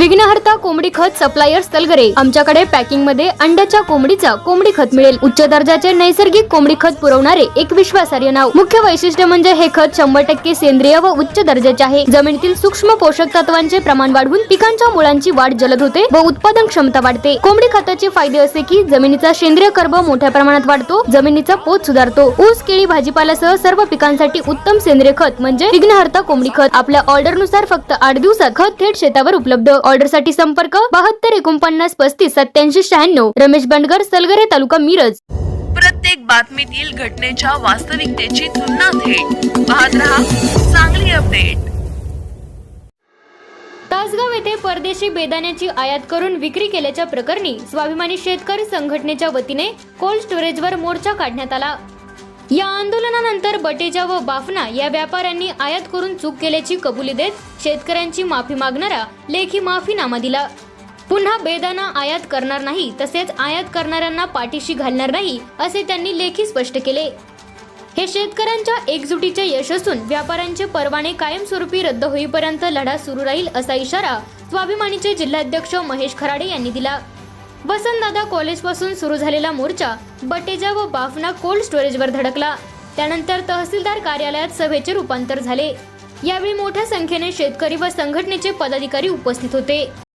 विघ्नहर्ता कोंबडी खत सप्लायर्स तलगरे। आमच्याकडे पॅकिंग मध्ये अंड्याच्या कोंबडीचा कोंबडी खत मिळेल। उच्च दर्जाचे नैसर्गिक कोंबडी खत पुरवणारे एक विश्वासार्ह नाव। मुख्य वैशिष्ट्य म्हणजे हे खत 100% सेंद्रिय व उच्च दर्जाचे आहे। जमिनीतील सूक्ष्म पोषक तत्वांचे प्रमाण वाढवून पिकांच्या मुळांची वाढ जलद होते व उत्पादन क्षमता वाढते। कोंबडी खताचे फायदे असे की जमिनीचा सेंद्रिय कर्ब मोठ्या प्रमाणात वाढतो, जमिनीचा पोत सुधारतो। ऊस, केळी, भाजीपाल्यासह सर्व पिकांसाठी उत्तम सेंद्रिय खत म्हणजे विघ्नहर्ता कोंबडी खत। आपल्या ऑर्डर नुसार फक्त 8 दिवसात खत थेट शेतावर उपलब्ध। ऑर्डर साठी संपर्क 72 49 35 87 96। रमेश बंडगर, सलगरे, तालुका मिरज। प्रत्येक बातमीतील घटनेच्या वास्तविकतेची तुलना थेट पाहत रहा चांगली अपडेट। तासगाव येथे परदेशी बेदाण्याची आयात करून विक्री केल्याच्या प्रकरणी स्वाभिमानी शेतकरी संघटनेच्या वतीने कोल्ड स्टोरेजवर मोर्चा काढण्यात आला। या आंदोलनानंतर बटेजा व बाफना या व्यापाऱ्यांनी आयात करून चूक केल्याची कबुली देत शेतकऱ्यांची माफी मागणारा लेखी माफीनामा दिला। पुन्हा बेदाणा आयात करणार नाही, तसेच आयात करणाऱ्यांना पाठीशी घालणार नाही असे त्यांनी लेखी स्पष्ट केले। हे शेतकऱ्यांच्या एकजुटीचे यश असून व्यापाऱ्यांचे परवाने कायमस्वरूपी रद्द होईपर्यंत लढा सुरू राहील असा इशारा स्वाभिमानीचे जिल्हाध्यक्ष महेश खराडे यांनी दिला। वसंतदादा कॉलेजपासून सुरू झालेला मोर्चा बटेजा व बाफना कोल्ड स्टोरेजवर धडकला। त्यानंतर तहसीलदार कार्यालयात सभेचे रूपांतर झाले। यावेळी मोठ्या संख्येने शेतकरी व संघटनेचे पदाधिकारी उपस्थित होते।